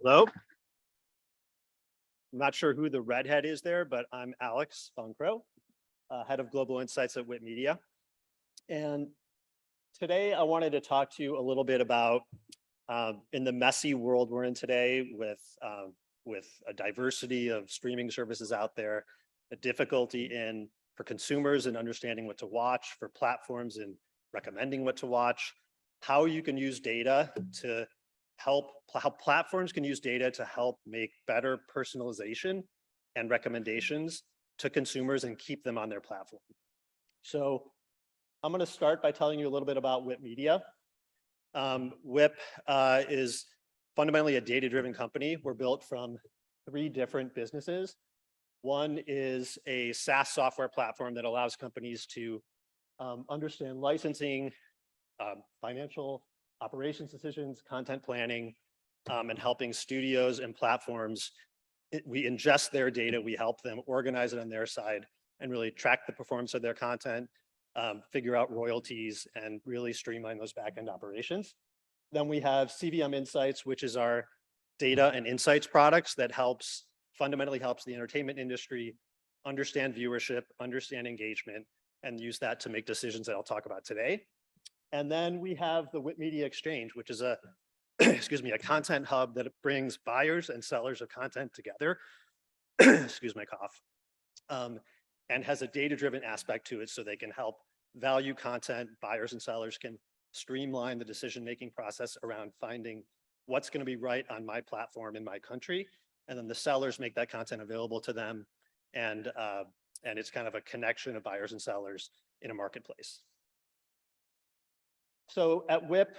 Hello. I'm not sure who the redhead is there, but I'm Alex von Krogh, head of global insights at WIT Media. And today I wanted to talk to you a little bit about in the messy world we're in today with a diversity of streaming services out there, the difficulty for consumers in understanding what to watch, for platforms in recommending what to watch, how you can use data to how platforms can use data to help make better personalization and recommendations to consumers and keep them on their platform. So I'm going to start by telling you a little bit about WIT Media. WIP is fundamentally a data-driven company. We're built from 3 different businesses. One is a SaaS software platform that allows companies to understand licensing, financial operations decisions, content planning, and helping studios and platforms. We ingest their data, we help them organize it on their side and really track the performance of their content, figure out royalties, and really streamline those back-end operations. Then we have CVM Insights, which is our data and insights products that fundamentally helps the entertainment industry understand viewership, understand engagement, and use that to make decisions that I'll talk about today. And then we have the WIT Media Exchange, which is a content hub that brings buyers and sellers of content together, excuse my cough, and has a data-driven aspect to it so they can help value content. Buyers and sellers can streamline the decision-making process around finding what's going to be right on my platform in my country, and then the sellers make that content available to them, and it's kind of a connection of buyers and sellers in a marketplace. So at WIP,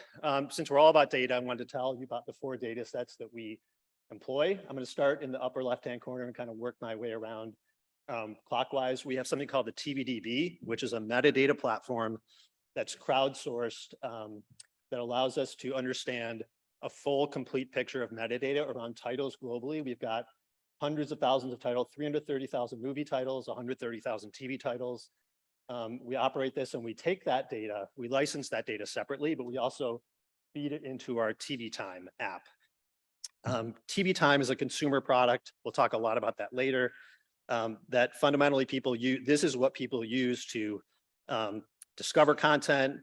since we're all about data, I wanted to tell you about the 4 data sets that we employ. I'm going to start in the upper left-hand corner and kind of work my way around clockwise. We have something called the TVDB, which is a metadata platform that's crowdsourced that allows us to understand a full, complete picture of metadata around titles globally. We've got hundreds of thousands of titles, 330,000 movie titles, 130,000 TV titles. We operate this and we take that data, we license that data separately, but we also feed it into our TV Time app. TV Time is a consumer product. We'll talk a lot about that later. That fundamentally people use, this is what people use to discover content,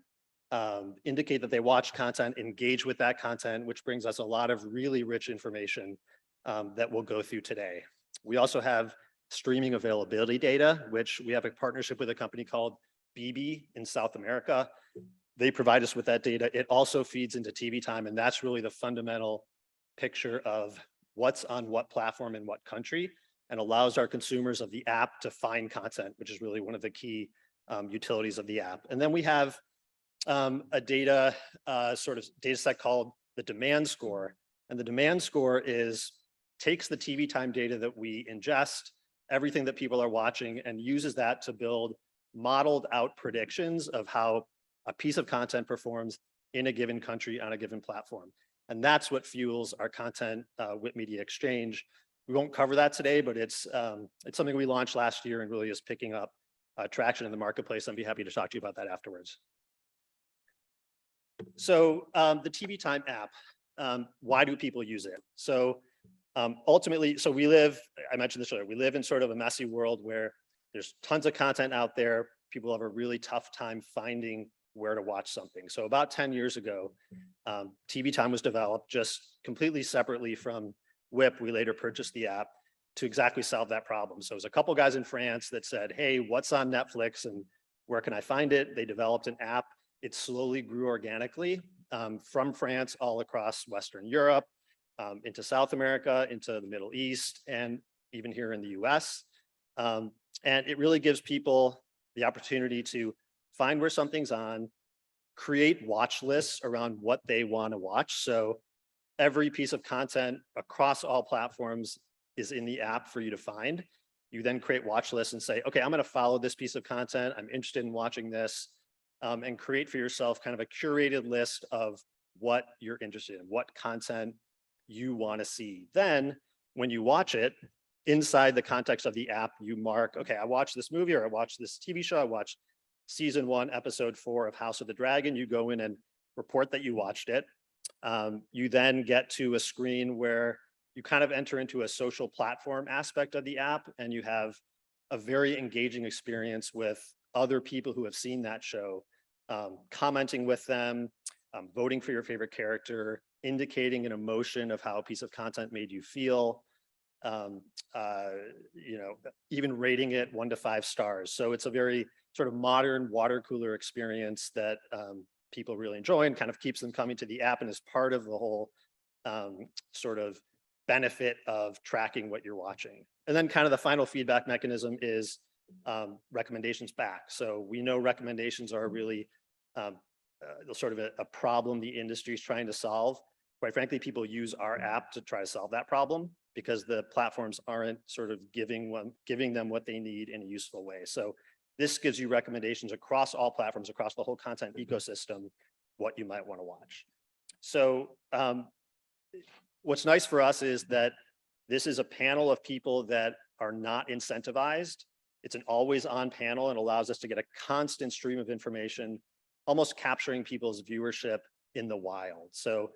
indicate that they watch content, engage with that content, which brings us a lot of really rich information that we'll go through today. We also have streaming availability data, which we have a partnership with a company called BB in South America. They provide us with that data. It also feeds into TV Time, and that's really the fundamental picture of what's on what platform in what country, and allows our consumers of the app to find content, which is really one of the key utilities of the app. And then we have a data set called the demand score. And the demand score takes the TV Time data that we ingest, everything that people are watching, and uses that to build modeled out predictions of how a piece of content performs in a given country on a given platform. And that's what fuels our content WIT Media Exchange. We won't cover that today, but it's something we launched last year and really is picking up traction in the marketplace. I'd be happy to talk to you about that afterwards. So the TV Time app, why do people use it? So ultimately, I mentioned this earlier, we live in sort of a messy world where there's tons of content out there. People have a really tough time finding where to watch something. So about 10 years ago, TV Time was developed just completely separately from WIP. We later purchased the app to exactly solve that problem. So it was a couple guys in France that said, hey, what's on Netflix and where can I find it? They developed an app. It slowly grew organically from France all across Western Europe, into South America, into the Middle East, and even here in the US. And it really gives people the opportunity to find where something's on, create watch lists around what they want to watch. So every piece of content across all platforms is in the app for you to find. You then create watch lists and say, okay, I'm going to follow this piece of content. I'm interested in watching this, and create for yourself kind of a curated list of what you're interested in, what content you want to see. Then when you watch it, inside the context of the app, you mark, okay, I watched this movie, or I watched this TV show, I watched season 1, episode 4 of House of the Dragon. You go in and report that you watched it. You then get to a screen where you kind of enter into a social platform aspect of the app, and you have a very engaging experience with other people who have seen that show, commenting with them, voting for your favorite character, indicating an emotion of how a piece of content made you feel, you know, even rating it 1 to 5 stars. So it's a very sort of modern water cooler experience that people really enjoy and kind of keeps them coming to the app and is part of the whole sort of benefit of tracking what you're watching. And then kind of the final feedback mechanism is recommendations back. So we know recommendations are really sort of a problem the industry is trying to solve. Quite frankly, people use our app to try to solve that problem because the platforms aren't sort of giving them what they need in a useful way. So this gives you recommendations across all platforms, across the whole content ecosystem, what you might want to watch. So what's nice for us is that this is a panel of people that are not incentivized. It's an always on panel and allows us to get a constant stream of information, almost capturing people's viewership in the wild. So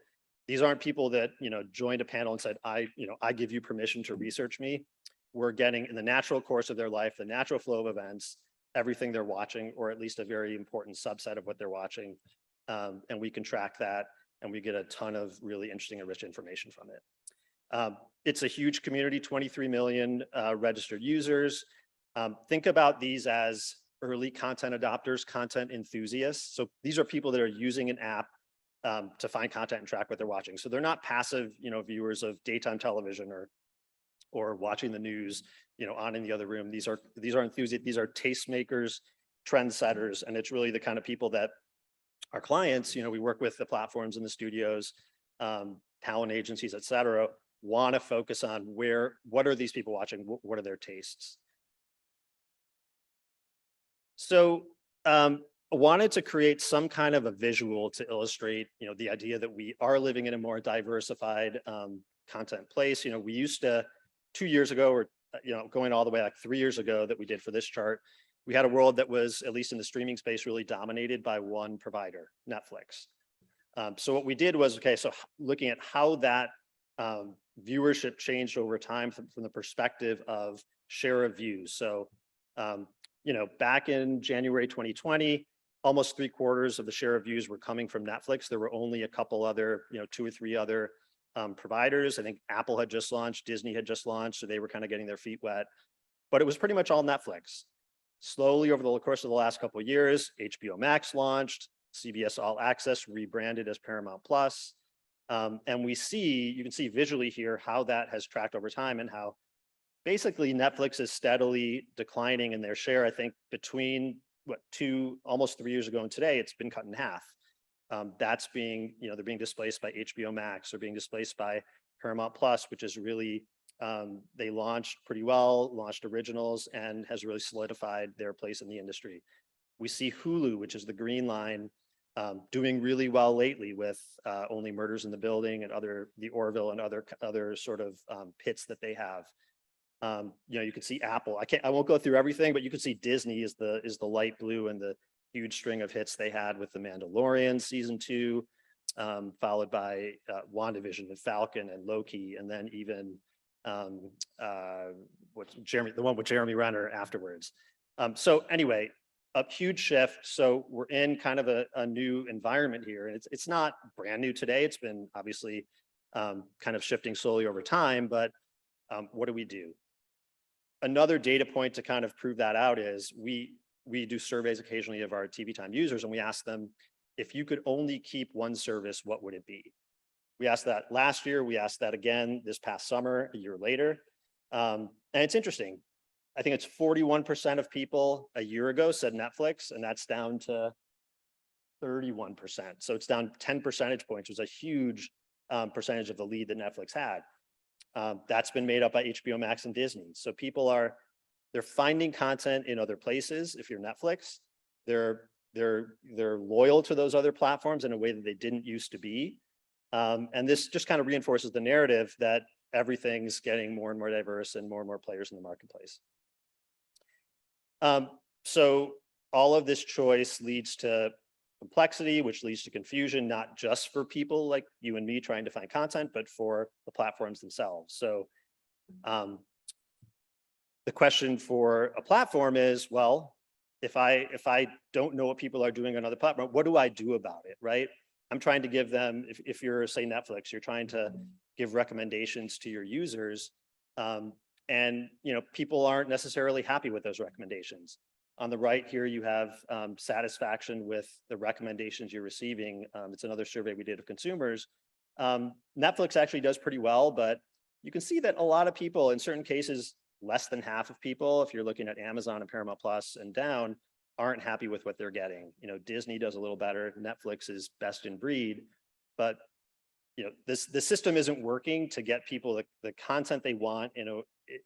these aren't people that, you know, joined a panel and said, I give you permission to research me. We're getting in the natural course of their life, the natural flow of events, everything they're watching, or at least a very important subset of what they're watching. And we can track that, and we get a ton of really interesting and rich information from it. It's a huge community, 23 million registered users. Think about these as early content adopters, content enthusiasts. So these are people that are using an app to find content and track what they're watching. So they're not passive, you know, viewers of daytime television or watching the news, you know, on in the other room. These are enthusiasts. These are tastemakers, trendsetters, and it's really the kind of people that our clients, you know, we work with the platforms and the studios, talent agencies, et cetera, want to focus on what are these people watching? What are their tastes? So wanted to create some kind of a visual to illustrate, you know, the idea that we are living in a more diversified content place. You know, we used to, 2 years ago, or, you know, going all the way like 3 years ago that we did for this chart, we had a world that was, at least in the streaming space, really dominated by one provider, Netflix. So what we did was, okay, so looking at how that viewership changed over time from the perspective of share of views. So, you know, back in January 2020, almost 3/4 of the share of views were coming from Netflix. There were only a couple other, you know, 2 or 3 other providers. I think Apple had just launched, Disney had just launched, so they were kind of getting their feet wet. But it was pretty much all Netflix. Slowly over the course of the last couple of years, HBO Max launched, CBS All Access rebranded as Paramount Plus. And you can see visually here how that has tracked over time and how basically Netflix is steadily declining in their share. I think between almost 3 years ago and today, it's been cut in half. That's being, you know, they're being displaced by HBO Max, or being displaced by Paramount Plus, which is really, they launched pretty well, launched originals, and has really solidified their place in the industry. We see Hulu, which is the green line, doing really well lately with Only Murders in the Building and The Orville and other sort of hits that they have. You know, you can see Apple. I won't go through everything, but you can see Disney is the light blue, and the huge string of hits they had with The Mandalorian season 2, followed by WandaVision and Falcon and Loki, and then even the one with Jeremy Renner afterwards. So anyway, a huge shift. So we're in kind of a new environment here, and it's not brand new today. It's been obviously kind of shifting slowly over time, but what do? Another data point to kind of prove that out is we do surveys occasionally of our TV time users, and we ask them, if you could only keep one service, what would it be? We asked that last year. We asked that again this past summer, a year later. And it's interesting. I think it's 41% of people a year ago said Netflix, and that's down to 31%. So it's down 10 percentage points, which was a huge percentage of the lead that Netflix had. That's been made up by HBO Max and Disney. So they're finding content in other places. If you're Netflix, they're loyal to those other platforms in a way that they didn't used to be. And this just kind of reinforces the narrative that everything's getting more and more diverse and more players in the marketplace. So all of this choice leads to complexity, which leads to confusion, not just for people like you and me trying to find content, but for the platforms themselves. So the question for a platform is, well, if I don't know what people are doing on other platforms, what do I do about it, right? I'm trying to give them, if you're, say, Netflix, you're trying to give recommendations to your users, and people aren't necessarily happy with those recommendations. On the right here, you have satisfaction with the recommendations you're receiving. It's another survey we did of consumers. Netflix actually does pretty well, but you can see that a lot of people, in certain cases, less than half of people, if you're looking at Amazon and Paramount Plus and down, aren't happy with what they're getting. Disney does a little better. Netflix is best in breed, but the system isn't working to get people the content they want,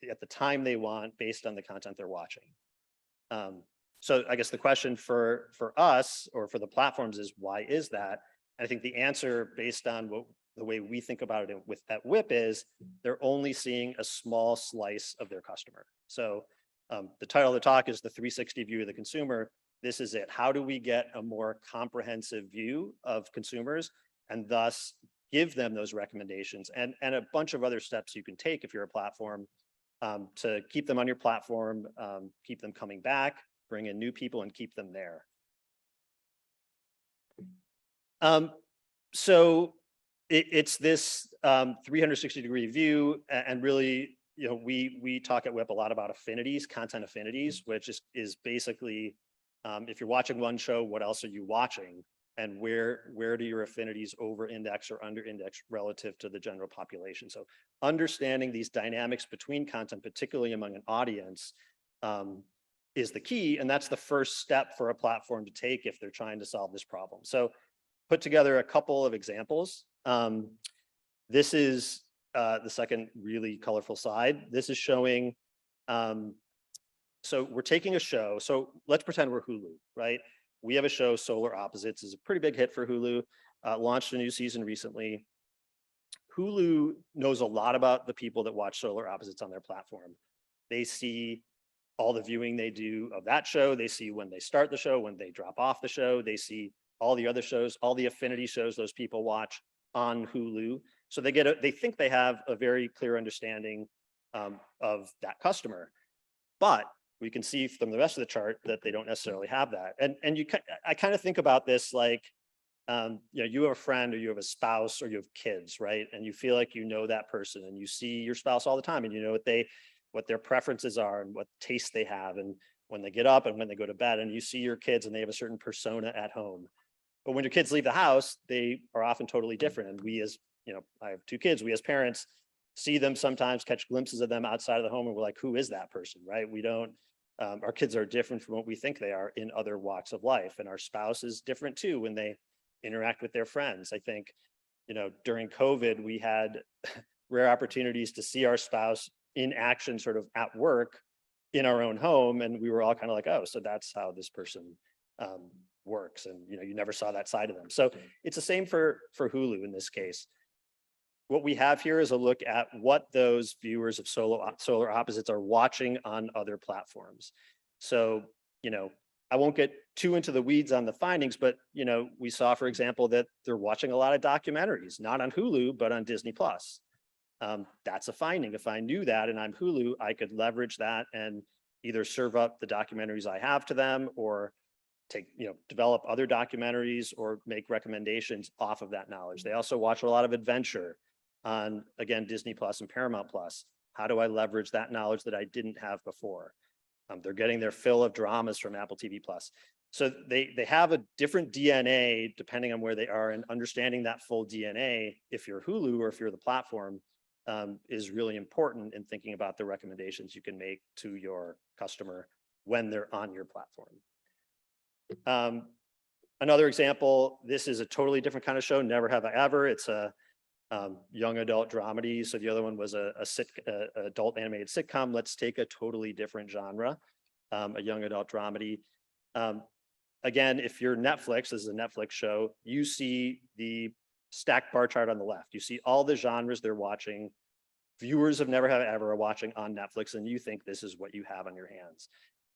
at the time they want, based on the content they're watching. So I guess the question for us or for the platforms is, why is that? And I think the answer, based on the way we think about it at WIP, is they're only seeing a small slice of their customer. So the title of the talk is the 360 view of the consumer. This is it. How do we get a more comprehensive view of consumers and thus give them those recommendations and a bunch of other steps you can take if you're a platform to keep them on your platform, keep them coming back, bring in new people and keep them there. So it's this 360-degree view, and really, we talk at WIP a lot about affinities, content affinities, which is basically, if you're watching one show, what else are you watching? And where do your affinities over-index or under-index relative to the general population? So understanding these dynamics between content, particularly among an audience, is the key. And that's the first step for a platform to take if they're trying to solve this problem. So put together a couple of examples. This is the second really colorful slide. This is showing, so we're taking a show. So let's pretend we're Hulu, right? We have a show, Solar Opposites, is a pretty big hit for Hulu, launched a new season recently. Hulu knows a lot about the people that watch Solar Opposites on their platform. They see all the viewing they do of that show. They see when they start the show, when they drop off the show. They see all the other shows, all the affinity shows those people watch on Hulu. So they think they have a very clear understanding of that customer. But we can see from the rest of the chart that they don't necessarily have that. And I kind of think about this like, you have a friend or you have a spouse or you have kids, right? And you feel like you know that person and you see your spouse all the time and you know what their preferences are and what tastes they have and when they get up and when they go to bed, and you see your kids and they have a certain persona at home. But when your kids leave the house, they are often totally different. And we as, I have two kids, we as parents see them sometimes, catch glimpses of them outside of the home, and we're like, who is that person, right? We don't, our kids are different from what we think they are in other walks of life. And our spouse is different too when they interact with their friends. I think, during COVID, we had rare opportunities to see our spouse in action sort of at work in our own home. And we were all kind of like, oh, so that's how this person works. And, you never saw that side of them. So it's the same for Hulu in this case. What we have here is a look at what those viewers of Solar Opposites are watching on other platforms. So, I won't get too into the weeds on the findings, but, we saw, for example, that they're watching a lot of documentaries, not on Hulu, but on Disney Plus. That's a finding. If I knew that and I'm Hulu, I could leverage that and either serve up the documentaries I have to them or develop other documentaries or make recommendations off of that knowledge. They also watch a lot of adventure on, again, Disney Plus and Paramount Plus. How do I leverage that knowledge that I didn't have before? They're getting their fill of dramas from Apple TV Plus. So they have a different DNA depending on where they are, and understanding that full DNA, if you're Hulu or if you're the platform, is really important in thinking about the recommendations you can make to your customer when they're on your platform. Another example, this is a totally different kind of show, Never Have I Ever. It's a young adult dramedy. So the other one was a adult animated sitcom. Let's take a totally different genre, a young adult dramedy. Again, if you're Netflix, this is a Netflix show, you see the stacked bar chart on the left. You see all the genres they're watching. Viewers of Never Have I Ever are watching on Netflix, and you think this is what you have on your hands.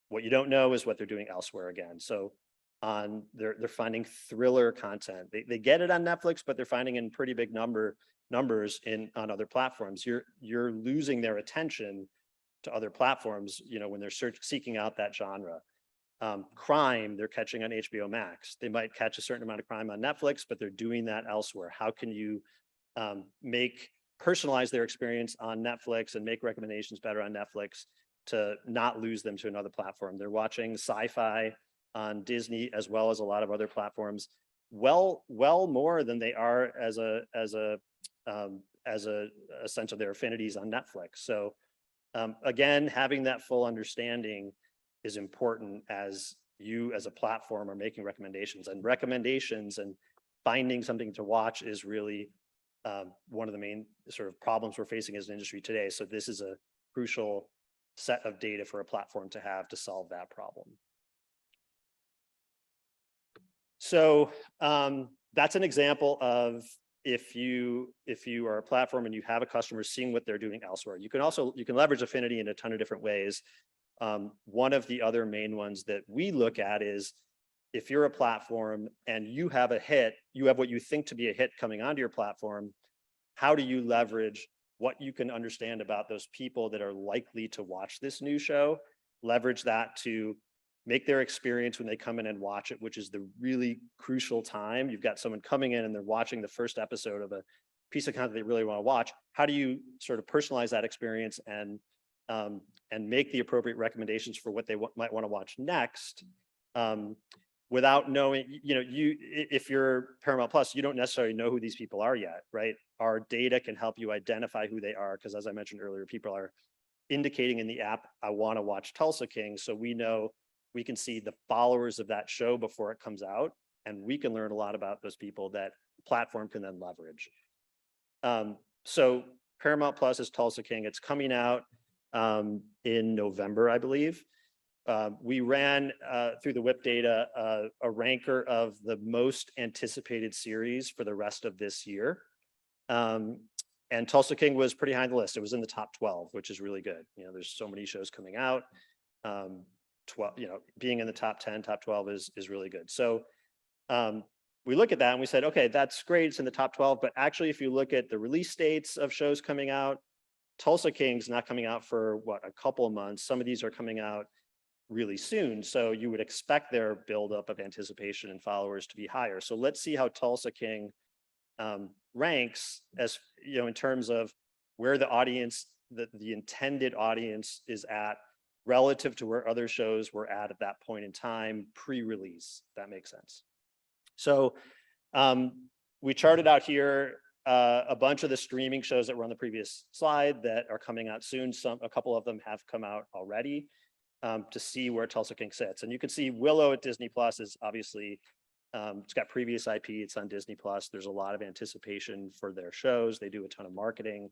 What you don't know is what they're doing elsewhere again. So they're finding thriller content. They get it on Netflix, but they're finding in pretty big numbers on other platforms. You're losing their attention to other platforms, when they're seeking out that genre. Crime, they're catching on HBO Max. They might catch a certain amount of crime on Netflix, but they're doing that elsewhere. How can you personalize their experience on Netflix and make recommendations better on Netflix to not lose them to another platform? They're watching sci-fi on Disney as well as a lot of other platforms, well more than they are as a sense of their affinities on Netflix. So again, having that full understanding is important as you as a platform are making recommendations, and finding something to watch is really one of the main sort of problems we're facing as an industry today. So this is a crucial set of data for a platform to have to solve that problem. So that's an example of if you are a platform and you have a customer seeing what they're doing elsewhere. You can leverage affinity in a ton of different ways. One of the other main ones that we look at is if you're a platform and you have a hit, you have what you think to be a hit coming onto your platform, how do you leverage what you can understand about those people that are likely to watch this new show, leverage that to make their experience when they come in and watch it, which is the really crucial time. You've got someone coming in and they're watching the first episode of a piece of content they really want to watch. How do you sort of personalize that experience and make the appropriate recommendations for what they might want to watch next, without knowing, if you're Paramount Plus, you don't necessarily know who these people are yet, right? Our data can help you identify who they are, because as I mentioned earlier, people are indicating in the app, I want to watch Tulsa King. So we know we can see the followers of that show before it comes out, and we can learn a lot about those people that the platform can then leverage. So Paramount Plus is Tulsa King. It's coming out in November, I believe. We ran through the WIP data a ranker of the most anticipated series for the rest of this year. And Tulsa King was pretty high on the list. It was in the top 12, which is really good. There's so many shows coming out. 12, being in the top 10, top 12 is really good. So we look at that and we said, okay, that's great. It's in the top 12, but actually, if you look at the release dates of shows coming out, Tulsa King's not coming out for a couple of months. Some of these are coming out really soon. So you would expect their buildup of anticipation and followers to be higher. So let's see how Tulsa King ranks as, in terms of where the audience, the intended audience is at relative to where other shows were at that point in time pre-release. If that makes sense. So we charted out here a bunch of the streaming shows that were on the previous slide that are coming out soon. A couple of them have come out already, to see where Tulsa King sits. And you can see Willow at Disney Plus is obviously, it's got previous IP, it's on Disney Plus. There's a lot of anticipation for their shows. They do a ton of marketing.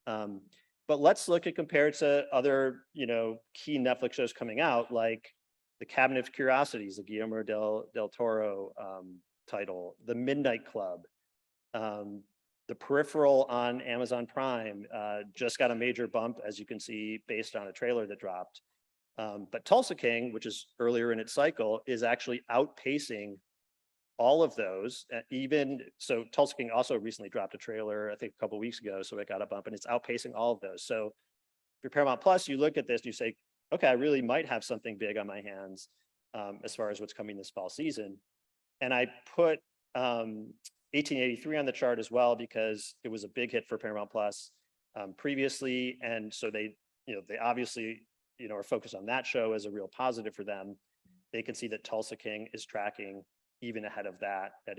But let's look at compared to other, key Netflix shows coming out, like The Cabinet of Curiosities, the Guillermo del Toro title, The Midnight Club, The Peripheral on Amazon Prime just got a major bump, as you can see, based on a trailer that dropped. But Tulsa King, which is earlier in its cycle, is actually outpacing all of those. So Tulsa King also recently dropped a trailer, I think a couple of weeks ago, so it got a bump, and it's outpacing all of those. So for Paramount Plus, you look at this and you say, okay, I really might have something big on my hands as far as what's coming this fall season. And I put 1883 on the chart as well, because it was a big hit for Paramount Plus previously. And so they obviously, are focused on that show as a real positive for them. They can see that Tulsa King is tracking even ahead of that at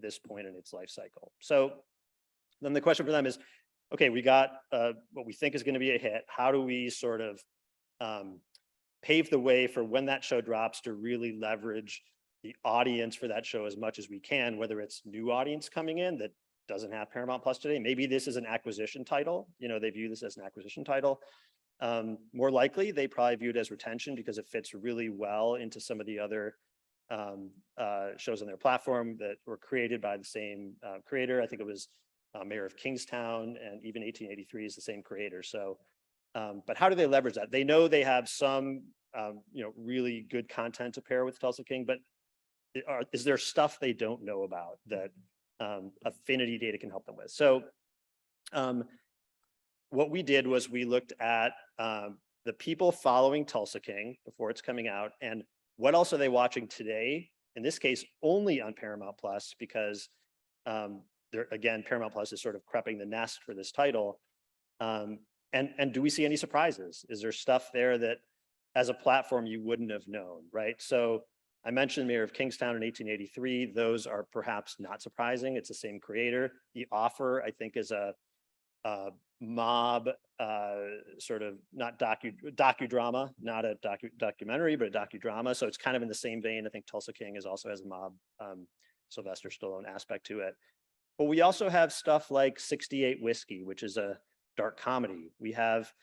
this point in its life cycle. So then the question for them is, okay, we got what we think is going to be a hit. How do we sort of pave the way for when that show drops to really leverage the audience for that show as much as we can, whether it's new audience coming in that doesn't have Paramount Plus today. Maybe this is an acquisition title. They view this as an acquisition title. More likely, they probably view it as retention because it fits really well into some of the other shows on their platform that were created by the same creator. I think it was Mayor of Kingstown, and even 1883 is the same creator. So, but how do they leverage that? They know they have some, really good content to pair with Tulsa King, but is there stuff they don't know about that affinity data can help them with? So what we did was we looked at the people following Tulsa King before it's coming out, and what else are they watching today? In this case, only on Paramount Plus, because again, Paramount Plus is sort of prepping the nest for this title. And do we see any surprises? Is there stuff there that as a platform you wouldn't have known, right? So I mentioned Mayor of Kingstown in 1883. Those are perhaps not surprising. It's the same creator. The Offer, I think, is a mob sort of not docudrama, not a documentary, but a docudrama. So it's kind of in the same vein. I think Tulsa King also has a mob Sylvester Stallone aspect to it. But we also have stuff like 68 Whiskey, which is a dark comedy. We have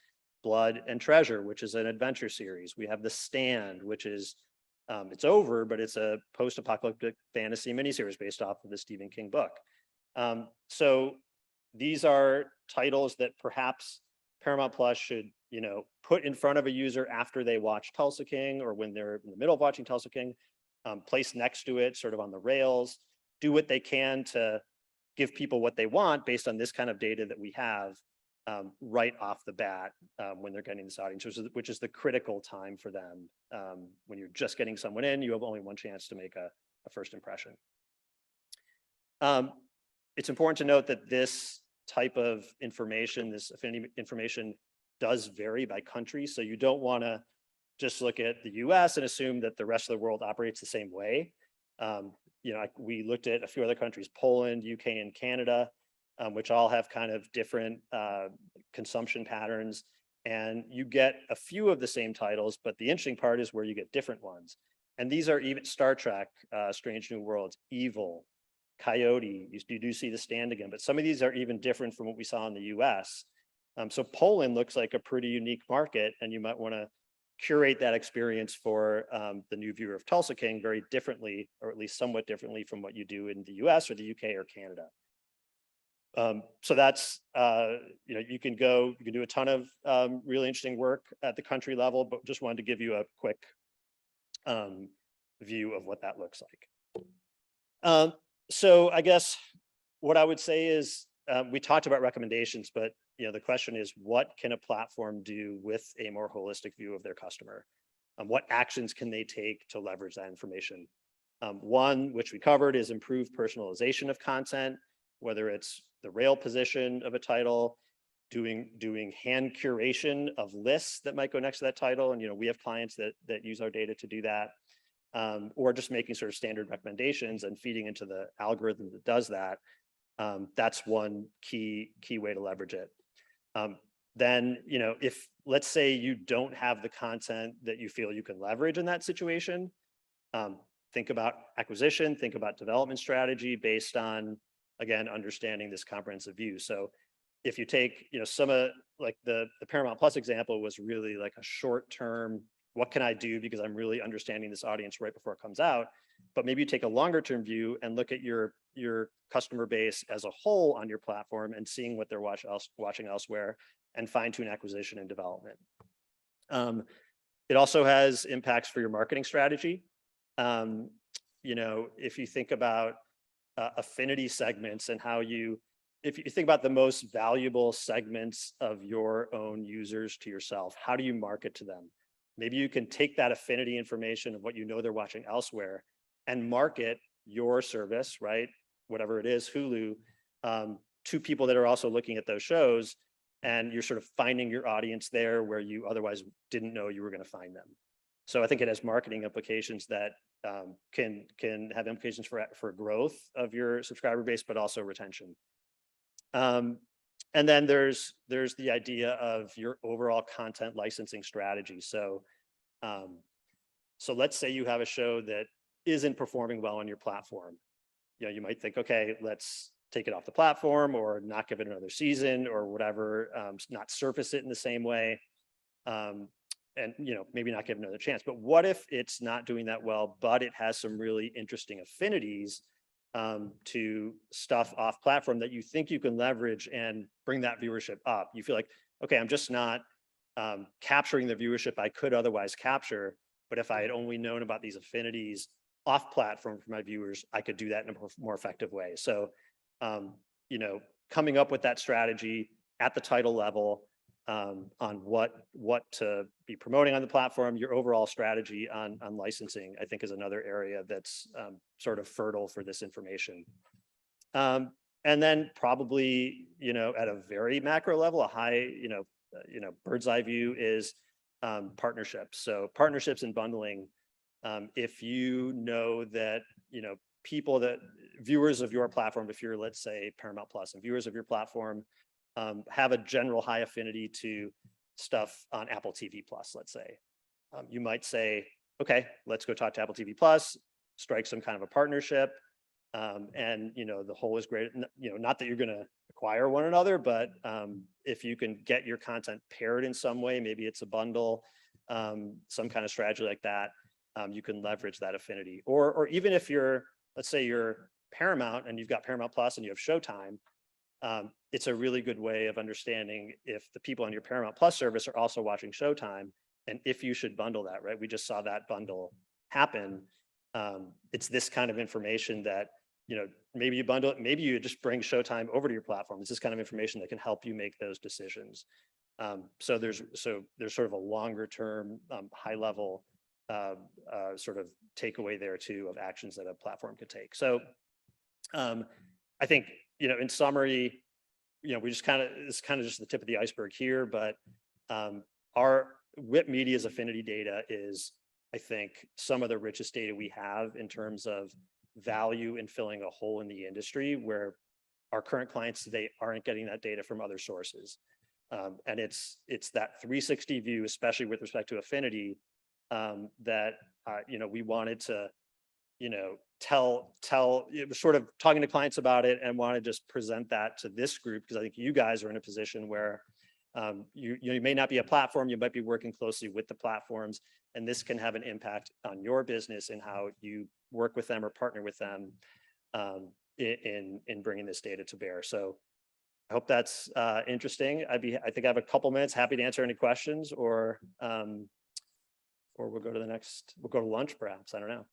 Blood and Treasure, which is an adventure series. We have The Stand, which is it's over, but it's a post-apocalyptic fantasy miniseries based off of the Stephen King book. So these are titles that perhaps Paramount Plus should, put in front of a user after they watch Tulsa King, or when they're in the middle of watching Tulsa King, place next to it, sort of on the rails, do what they can to give people what they want based on this kind of data that we have right off the bat when they're getting this audience, which is the critical time for them. When you're just getting someone in, you have only one chance to make a first impression. It's important to note that this type of information, this affinity information, does vary by country. So you don't want to just look at the US and assume that the rest of the world operates the same way. We looked at a few other countries, Poland, UK, and Canada, which all have kind of different consumption patterns. And you get a few of the same titles, but the interesting part is where you get different ones. And these are even Star Trek, Strange New Worlds, Evil, Coyote, you do see The Stand again, but some of these are even different from what we saw in the US. So Poland looks like a pretty unique market, and you might want to curate that experience for the new viewer of Tulsa King very differently, or at least somewhat differently from what you do in the US or the UK or Canada. So that's, you can do a ton of really interesting work at the country level, but just wanted to give you a quick view of what that looks like. So I guess what I would say is we talked about recommendations, but the question is, what can a platform do with a more holistic view of their customer? What actions can they take to leverage that information? One, which we covered, is improved personalization of content, whether it's the rail position of a title, doing hand curation of lists that might go next to that title. And we have clients that use our data to do that. Or just making sort of standard recommendations and feeding into the algorithm that does that. That's one key way to leverage it. Then, if let's say you don't have the content that you feel you can leverage in that situation, think about acquisition, think about development strategy based on, again, understanding this comprehensive view. So if you take, some of like the Paramount Plus example was really like a short-term, what can I do because I'm really understanding this audience right before it comes out. But maybe you take a longer term view and look at your customer base as a whole on your platform and seeing what they're watching elsewhere, and fine tune acquisition and development. It also has impacts for your marketing strategy. If you think about affinity segments and if you think about the most valuable segments of your own users to yourself, how do you market to them? Maybe you can take that affinity information of what they're watching elsewhere and market your service, right? Whatever it is, Hulu, to people that are also looking at those shows, and you're sort of finding your audience there where you otherwise didn't know you were going to find them. So I think it has marketing implications that can have implications for growth of your subscriber base, but also retention. And then there's the idea of your overall content licensing strategy. So let's say you have a show that isn't performing well on your platform. You might think, okay, let's take it off the platform or not give it another season or whatever, not surface it in the same way. And maybe not give it another chance. But what if it's not doing that well, but it has some really interesting affinities to stuff off platform that you think you can leverage and bring that viewership up? You feel like, okay, I'm just not capturing the viewership I could otherwise capture, but if I had only known about these affinities, off platform for my viewers, I could do that in a more effective way. So, coming up with that strategy at the title level, on what to be promoting on the platform, your overall strategy on licensing, I think is another area that's sort of fertile for this information. And then probably, at a very macro level, a high, bird's eye view is partnerships. So partnerships and bundling. If you know that, people that viewers of your platform, if you're, let's say, Paramount Plus, and viewers of your platform have a general high affinity to stuff on Apple TV Plus, let's say, you might say, okay, let's go talk to Apple TV Plus, strike some kind of a partnership. And the whole is great. Not that you're going to acquire one another, but if you can get your content paired in some way, maybe it's a bundle, some kind of strategy like that, you can leverage that affinity. Or even if you're, let's say you're Paramount and you've got Paramount Plus and you have Showtime, it's a really good way of understanding if the people on your Paramount Plus service are also watching Showtime, and if you should bundle that, right? We just saw that bundle happen. It's this kind of information that, maybe you bundle it, maybe you just bring Showtime over to your platform. It's this kind of information that can help you make those decisions. So there's sort of a longer term, high level sort of takeaway there too of actions that a platform could take. So I think, in summary, we just it's kind of just the tip of the iceberg here, but our WIP Media's affinity data is, I think, some of the richest data we have in terms of value in filling a hole in the industry where our current clients today aren't getting that data from other sources. And it's that 360 view, especially with respect to affinity, that we wanted to tell sort of talking to clients about it, and want to just present that to this group, because I think you guys are in a position where you may not be a platform, you might be working closely with the platforms, and this can have an impact on your business and how you work with them or partner with them in bringing this data to bear. So I hope that's interesting. I think I have a couple minutes, happy to answer any questions, or we'll go to lunch perhaps, I don't know.